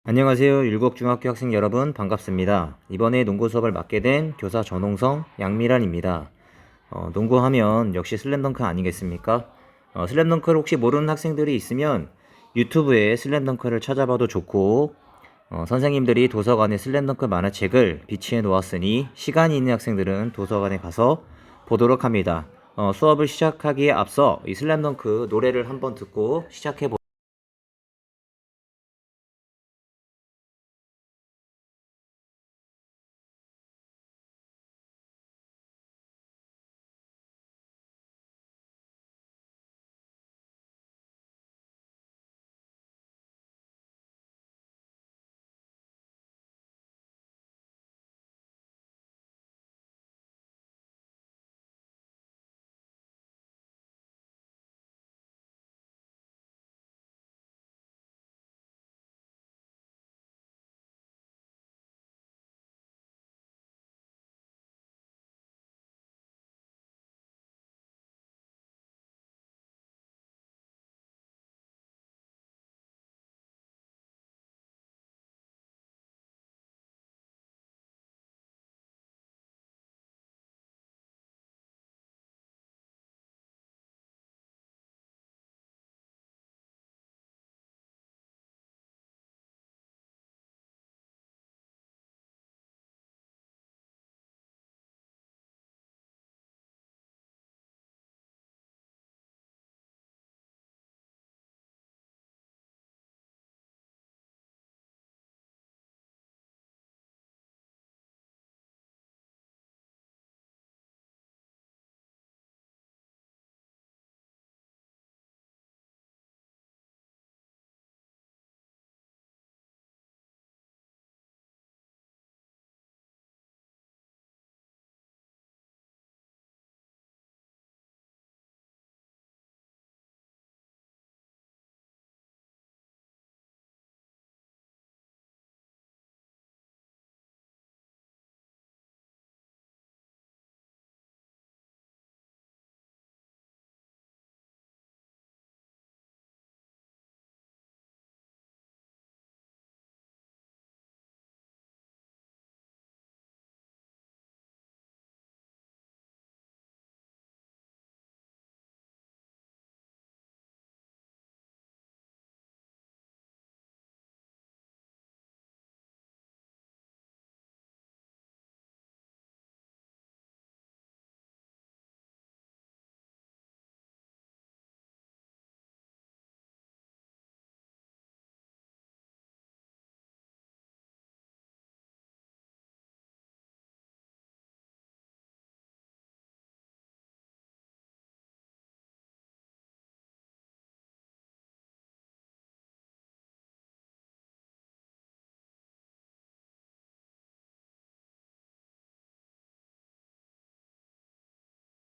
안녕하세요. 율곡중학교 학생 여러분 반갑습니다. 이번에 농구 수업을 맡게 된 교사 전홍성, 양미란입니다. 농구하면 역시 슬램덩크 아니겠습니까? 슬램덩크를 혹시 모르는 학생들이 있으면 유튜브에 슬램덩크를 찾아봐도 좋고 선생님들이 도서관에 슬램덩크 만화책을 비치해 놓았으니 시간이 있는 학생들은 도서관에 가서 보도록 합니다. 수업을 시작하기에 앞서 이 슬램덩크 노래를 한번 듣고 시작해 보겠습니다.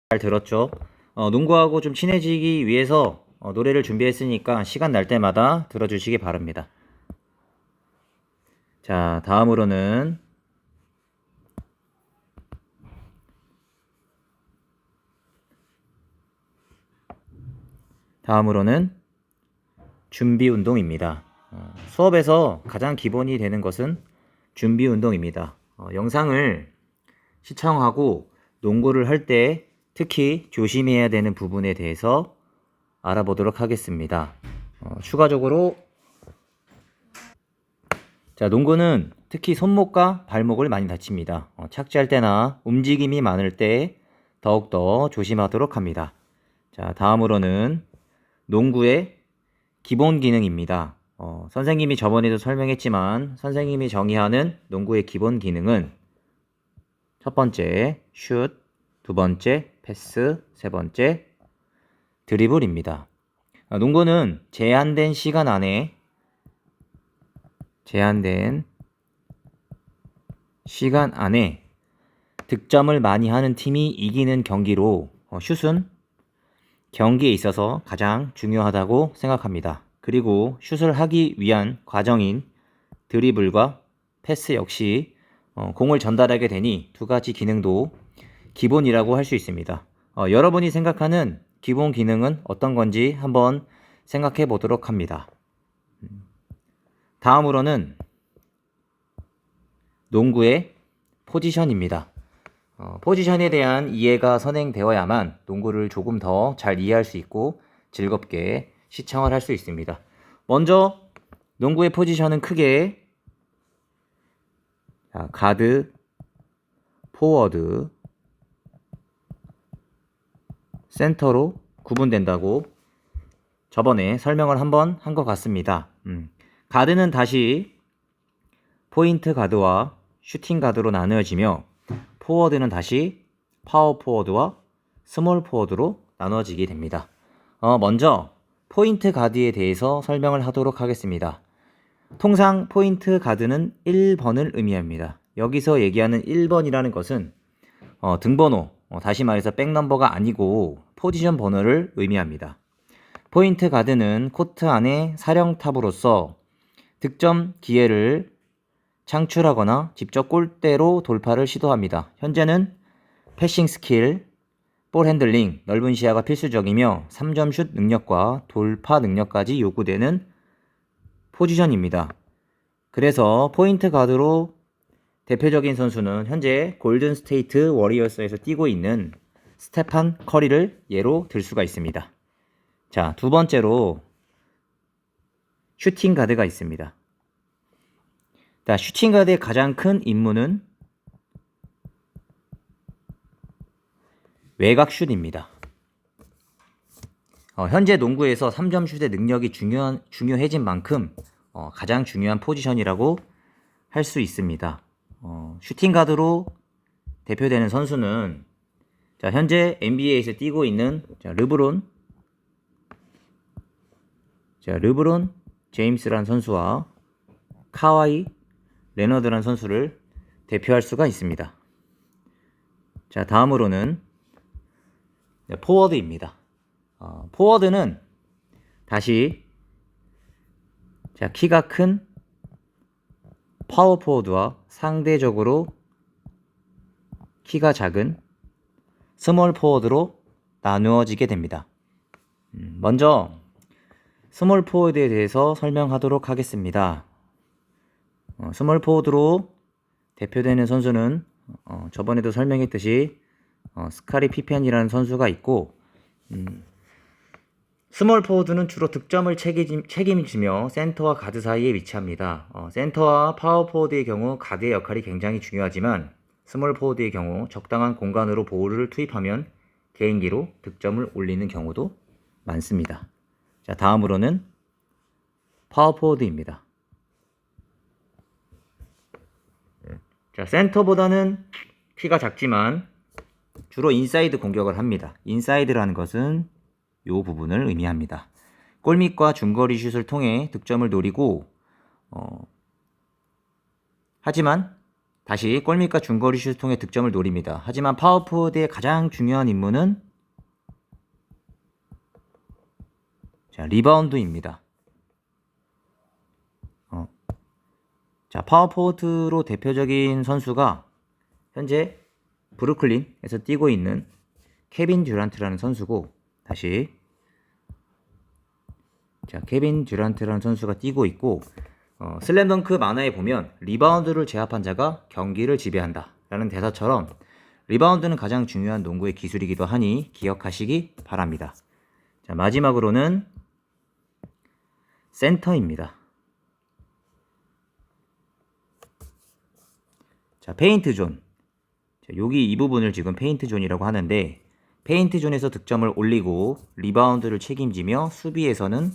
잘 들었죠? 농구하고 좀 친해지기 위해서 노래를 준비했으니까 시간 날 때마다 들어주시기 바랍니다. 자, 다음으로는 준비 운동입니다. 수업에서 가장 기본이 되는 것은 준비 운동입니다. 영상을 시청하고 농구를 할 때 특히 조심해야 되는 부분에 대해서 알아보도록 하겠습니다. 추가적으로 자, 농구는 특히 손목과 발목을 많이 다칩니다. 착지할 때나 움직임이 많을 때 더욱더 조심하도록 합니다. 자, 다음으로는 농구의 기본 기능입니다. 선생님이 저번에도 설명했지만 선생님이 정의하는 농구의 기본 기능은 첫 번째 슛, 두 번째 패스, 세 번째 드리블입니다. 농구는 제한된 시간 안에 득점을 많이 하는 팀이 이기는 경기로 슛은 경기에 있어서 가장 중요하다고 생각합니다. 그리고 슛을 하기 위한 과정인 드리블과 패스 역시 공을 전달하게 되니 두 가지 기능도 기본이라고 할 수 있습니다. 여러분이 생각하는 기본 기능은 어떤 건지 한번 생각해 보도록 합니다. 다음으로는 농구의 포지션입니다. 포지션에 대한 이해가 선행되어야만 농구를 조금 더 잘 이해할 수 있고 즐겁게 시청을 할 수 있습니다. 먼저 농구의 포지션은 크게 가드, 포워드, 센터로 구분된다고 저번에 설명을 한번 한 것 같습니다. 가드는 다시 포인트 가드와 슈팅 가드로 나누어지며 포워드는 다시 파워 포워드와 스몰 포워드로 나누어지게 됩니다. 먼저 포인트 가드에 대해서 설명을 하도록 하겠습니다. 통상 포인트 가드는 1번을 의미합니다. 여기서 얘기하는 1번이라는 것은 등번호, 다시 말해서 백넘버가 아니고 포지션 번호를 의미합니다. 포인트 가드는 코트 안의 사령탑으로서 득점 기회를 창출하거나 직접 골대로 돌파를 시도합니다. 현재는 패싱 스킬, 볼 핸들링, 넓은 시야가 필수적이며 3점 슛 능력과 돌파 능력까지 요구되는 포지션입니다. 그래서 포인트 가드로 대표적인 선수는 현재 골든 스테이트 워리어스에서 뛰고 있는 스테판 커리를 예로 들 수가 있습니다. 자, 두 번째로 슈팅 가드가 있습니다. 자, 슈팅 가드의 가장 큰 임무는 외곽 슛입니다. 현재 농구에서 3점 슛의 능력이 중요해진 만큼 가장 중요한 포지션이라고 할 수 있습니다. 슈팅 가드로 대표되는 선수는 자, 현재 NBA에서 뛰고 있는 르브론 제임스라는 선수와 카와이 레너드라는 선수를 대표할 수가 있습니다. 자, 다음으로는 포워드입니다. 포워드는 다시 키가 큰 파워 포워드와 상대적으로 키가 작은 스몰 포워드로 나누어지게 됩니다. 먼저 스몰 포워드에 대해서 설명하도록 하겠습니다. 스몰 포워드로 대표되는 선수는 저번에도 설명했듯이 스카리 피펜이라는 선수가 있고 스몰 포워드는 주로 득점을 책임지며 센터와 가드 사이에 위치합니다. 센터와 파워 포워드의 경우 가드의 역할이 굉장히 중요하지만 스몰 포워드의 경우 적당한 공간으로 볼을 투입하면 개인기로 득점을 올리는 경우도 많습니다. 자, 다음으로는 파워 포워드입니다. 자, 센터보다는 키가 작지만 주로 인사이드 공격을 합니다. 인사이드라는 것은 이 부분을 의미합니다. 골밑과 중거리 슛을 통해 득점을 노리고 하지만 다시 골밑과 중거리 슛을 통해 득점을 노립니다. 하지만 파워포워드의 가장 중요한 임무는 리바운드입니다. 자, 파워포워드로 대표적인 선수가 현재 브루클린에서 뛰고 있는 케빈 듀란트라는 선수고 다시 케빈 듀란트라는 선수가 뛰고 있고 슬램덩크 만화에 보면 리바운드를 제압한 자가 경기를 지배한다 라는 대사처럼 리바운드는 가장 중요한 농구의 기술이기도 하니 기억하시기 바랍니다. 자, 마지막으로는 센터입니다. 자, 페인트 존. 여기 이 부분을 지금 페인트 존이라고 하는데 페인트 존에서 득점을 올리고 리바운드를 책임지며 수비에서는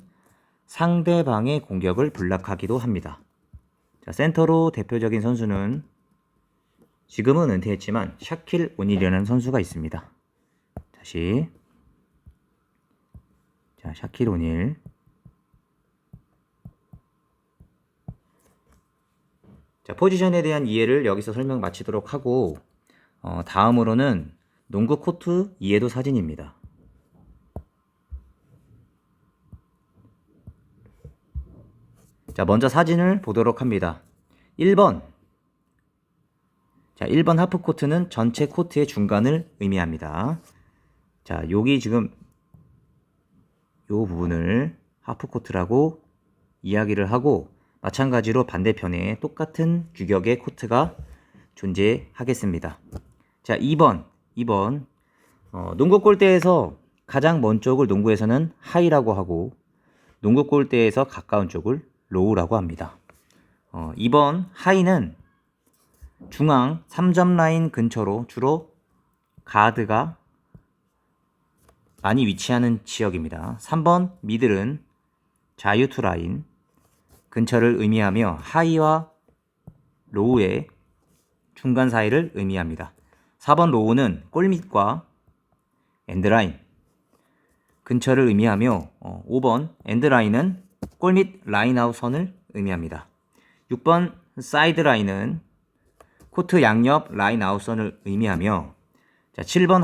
상대방의 공격을 블락하기도 합니다. 자, 센터로 대표적인 선수는 지금은 은퇴했지만 샤킬 오닐이라는 선수가 있습니다. 다시 샤킬 오닐. 자, 포지션에 대한 이해를 여기서 설명 마치도록 하고 다음으로는 농구 코트 이해도 사진입니다. 자, 먼저 사진을 보도록 합니다. 1번. 자, 1번 하프 코트는 전체 코트의 중간을 의미합니다. 자, 여기 지금 요 부분을 하프 코트라고 이야기를 하고 마찬가지로 반대편에 똑같은 규격의 코트가 존재하겠습니다. 자, 2번. 농구 골대에서 가장 먼 쪽을 농구에서는 하이라고 하고 농구 골대에서 가까운 쪽을 로우라고 합니다. 2번 하이는 중앙 3점 라인 근처로 주로 가드가 많이 위치하는 지역입니다. 3번 미들은 자유투 라인 근처를 의미하며 하이와 로우의 중간 사이를 의미합니다. 4번 로우는 골밑과 엔드라인 근처를 의미하며 5번 엔드라인은 골밑 라인아웃 선을 의미합니다. 6번 사이드 라인은 코트 양옆 라인아웃 선을 의미하며 7번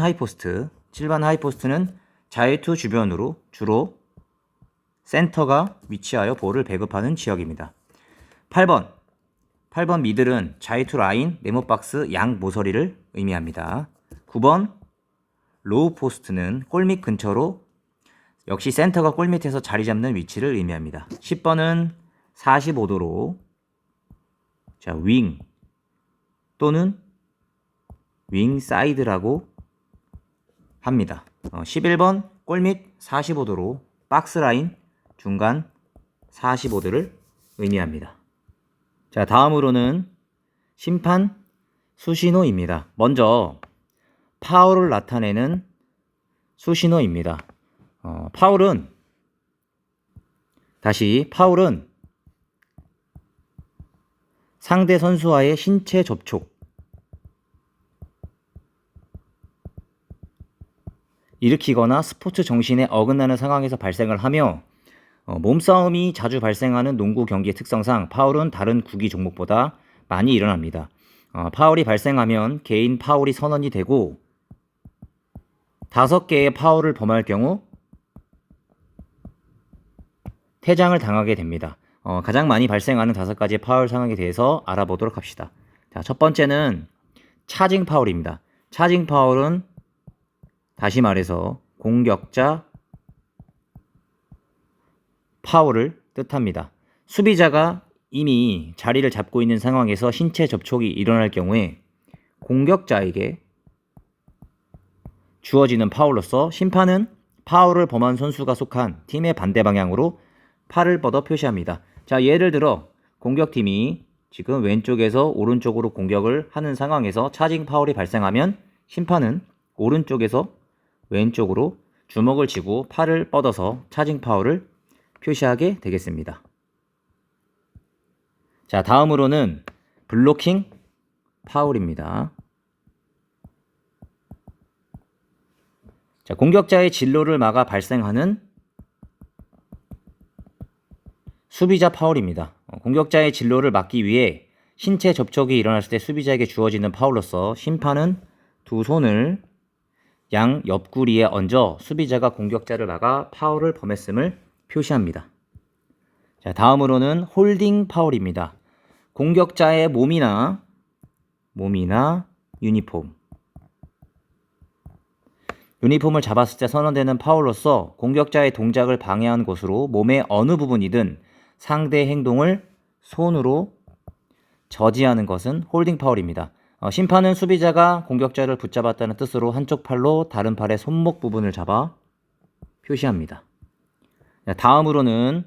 하이포스트는 자유투 주변으로 주로 센터가 위치하여 볼을 배급하는 지역입니다. 8번 미들은 자유투 라인 네모박스 양 모서리를 의미합니다. 9번 로우 포스트는 골밑 근처로 역시 센터가 골밑에서 자리 잡는 위치를 의미합니다. 10번은 45도로 윙 또는 윙 사이드라고 합니다. 11번 골밑 45도로 박스 라인 중간 45도를 의미합니다. 자, 다음으로는 심판 수신호입니다. 먼저 파울을 나타내는 수신호입니다. 파울은 상대 선수와의 신체 접촉 일으키거나 스포츠 정신에 어긋나는 상황에서 발생을 하며 몸싸움이 자주 발생하는 농구 경기의 특성상 파울은 다른 구기 종목보다 많이 일어납니다. 파울이 발생하면 개인 파울이 선언이 되고 5개의 파울을 범할 경우 퇴장을 당하게 됩니다. 가장 많이 발생하는 5가지의 파울 상황에 대해서 알아보도록 합시다. 자, 첫 번째는 차징 파울입니다. 차징 파울은 다시 말해서 공격자 파울을 뜻합니다. 수비자가 이미 자리를 잡고 있는 상황에서 신체 접촉이 일어날 경우에 공격자에게 주어지는 파울로서 심판은 파울을 범한 선수가 속한 팀의 반대 방향으로 팔을 뻗어 표시합니다. 자, 예를 들어 공격팀이 지금 왼쪽에서 오른쪽으로 공격을 하는 상황에서 차징 파울이 발생하면 심판은 오른쪽에서 왼쪽으로 주먹을 쥐고 팔을 뻗어서 차징 파울을 표시하게 되겠습니다. 자, 다음으로는 블로킹 파울입니다. 자, 공격자의 진로를 막아 발생하는 수비자 파울입니다. 공격자의 진로를 막기 위해 신체 접촉이 일어났을 때 수비자에게 주어지는 파울로서 심판은 두 손을 양 옆구리에 얹어 수비자가 공격자를 막아 파울을 범했음을 표시합니다. 자, 다음으로는 홀딩 파울입니다. 공격자의 몸이나 유니폼을 잡았을 때 선언되는 파울로서 공격자의 동작을 방해한 곳으로 몸의 어느 부분이든 상대의 행동을 손으로 저지하는 것은 홀딩 파울입니다. 심판은 수비자가 공격자를 붙잡았다는 뜻으로 한쪽 팔로 다른 팔의 손목 부분을 잡아 표시합니다. 다음으로는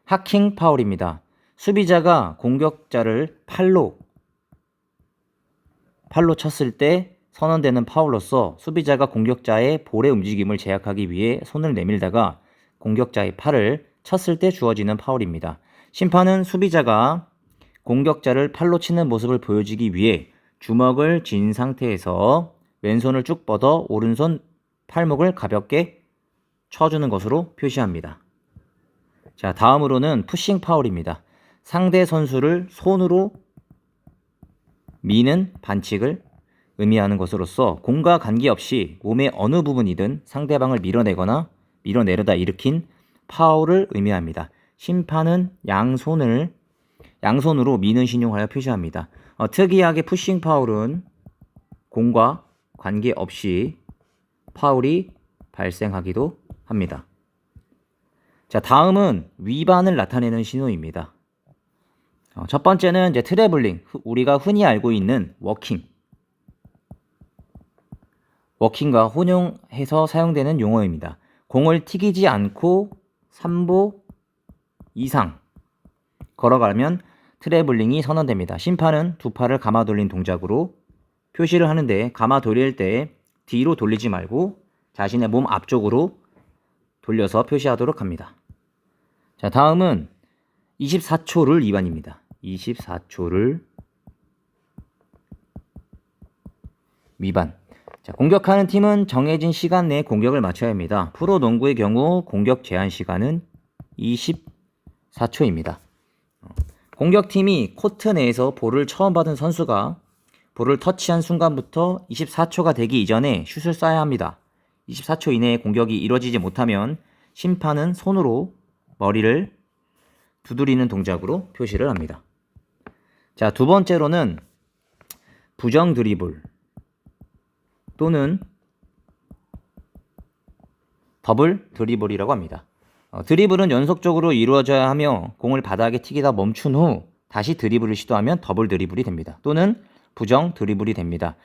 하킹 파울입니다. 수비자가 공격자를 팔로 쳤을 때 선언되는 파울로서 수비자가 공격자의 볼의 움직임을 제약하기 위해 손을 내밀다가 공격자의 팔을 쳤을 때 주어지는 파울입니다. 심판은 수비자가 공격자를 팔로 치는 모습을 보여주기 위해 주먹을 쥔 상태에서 왼손을 쭉 뻗어 오른손 팔목을 가볍게 쳐주는 것으로 표시합니다. 자, 다음으로는 푸싱 파울입니다. 상대 선수를 손으로 미는 반칙을 의미하는 것으로서 공과 관계없이 몸의 어느 부분이든 상대방을 밀어내려다 일으킨 파울을 의미합니다. 심판은 양손으로 미는 신용하여 표시합니다. 특이하게 푸싱 파울은 공과 관계없이 파울이 발생하기도 합니다. 자, 다음은 위반을 나타내는 신호입니다. 첫 번째는 이제 트래블링, 우리가 흔히 알고 있는 워킹과 혼용해서 사용되는 용어입니다. 공을 튀기지 않고 3보 이상 걸어가면 트래블링이 선언됩니다. 심판은 두 팔을 감아 돌린 동작으로 표시를 하는데, 감아 돌릴 때 뒤로 돌리지 말고 자신의 몸 앞쪽으로 돌려서 표시하도록 합니다. 자, 다음은 24초 룰 위반입니다. 24초를 위반. 자, 공격하는 팀은 정해진 시간 내에 공격을 마쳐야 합니다. 프로농구의 경우 공격 제한 시간은 24초입니다. 공격팀이 코트 내에서 볼을 처음 받은 선수가 볼을 터치한 순간부터 24초가 되기 이전에 슛을 쏴야 합니다. 24초 이내에 공격이 이루어지지 못하면 심판은 손으로 머리를 두드리는 동작으로 표시를 합니다. 자, 두 번째로는 부정 드리블 또는 더블 드리블이라고 합니다. 드리블은 연속적으로 이루어져야 하며 공을 바닥에 튀기다 멈춘 후 다시 드리블을 시도하면 더블 드리블이 됩니다. 또는 부정 드리블이 됩니다.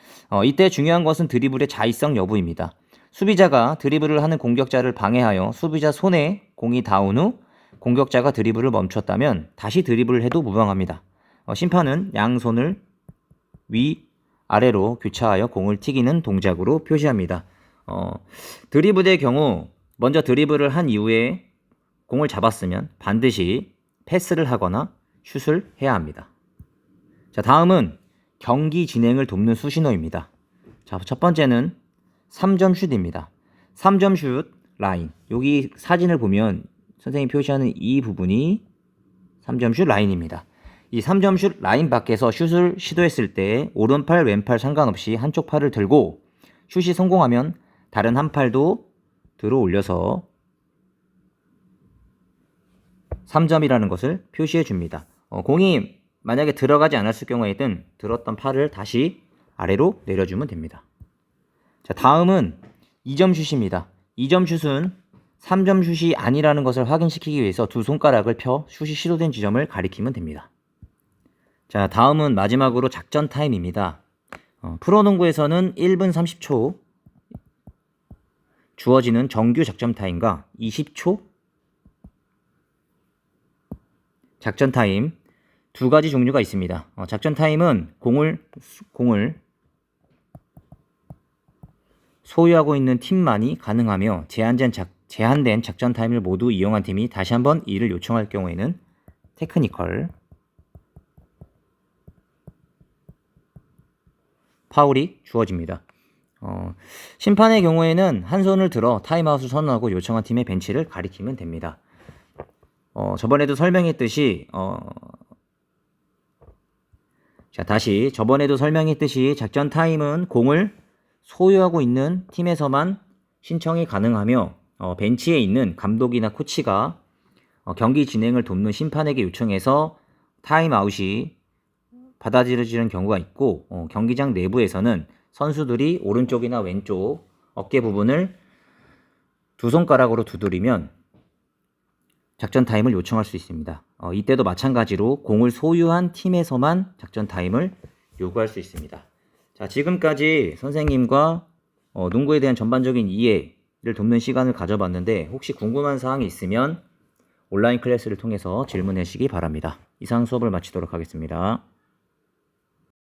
이때 중요한 것은 드리블의 자의성 여부입니다. 수비자가 드리블을 하는 공격자를 방해하여 수비자 손에 공이 닿은 후 공격자가 드리블을 멈췄다면 다시 드리블을 해도 무방합니다. 심판은 양손을 아래로 교차하여 공을 튀기는 동작으로 표시합니다. 드리블의 경우 먼저 드리블을 한 이후에 공을 잡았으면 반드시 패스를 하거나 슛을 해야 합니다. 자, 다음은 경기 진행을 돕는 수신호입니다. 자, 첫 번째는 3점 슛입니다. 3점 슛 라인. 여기 사진을 보면 선생님이 표시하는 이 부분이 3점 슛 라인입니다. 이 3점 슛 라인 밖에서 슛을 시도했을 때 오른팔, 왼팔 상관없이 한쪽 팔을 들고 슛이 성공하면 다른 한 팔도 들어 올려서 3점이라는 것을 표시해 줍니다. 공이 만약에 들어가지 않았을 경우에는 들었던 팔을 다시 아래로 내려주면 됩니다. 자, 다음은 2점 슛입니다. 2점 슛은 3점 슛이 아니라는 것을 확인시키기 위해서 두 손가락을 펴 슛이 시도된 지점을 가리키면 됩니다. 자, 다음은 마지막으로 작전 타임입니다. 프로농구에서는 1분 30초 주어지는 정규 작전 타임과 20초 작전 타임 두 가지 종류가 있습니다. 작전 타임은 공을 소유하고 있는 팀만이 가능하며 제한된 작전 타임을 모두 이용한 팀이 다시 한번 이를 요청할 경우에는 테크니컬 파울이 주어집니다. 심판의 경우에는 한 손을 들어 타임아웃을 선언하고 요청한 팀의 벤치를 가리키면 됩니다. 저번에도 설명했듯이 작전 타임은 공을 소유하고 있는 팀에서만 신청이 가능하며 벤치에 있는 감독이나 코치가 경기 진행을 돕는 심판에게 요청해서 타임아웃이 받아들여지는 경우가 있고, 경기장 내부에서는 선수들이 오른쪽이나 왼쪽 어깨 부분을 두 손가락으로 두드리면 작전 타임을 요청할 수 있습니다. 이때도 마찬가지로 공을 소유한 팀에서만 작전 타임을 요구할 수 있습니다. 자, 지금까지 선생님과 농구에 대한 전반적인 이해를 돕는 시간을 가져봤는데, 혹시 궁금한 사항이 있으면 온라인 클래스를 통해서 질문하시기 바랍니다. 이상 수업을 마치도록 하겠습니다.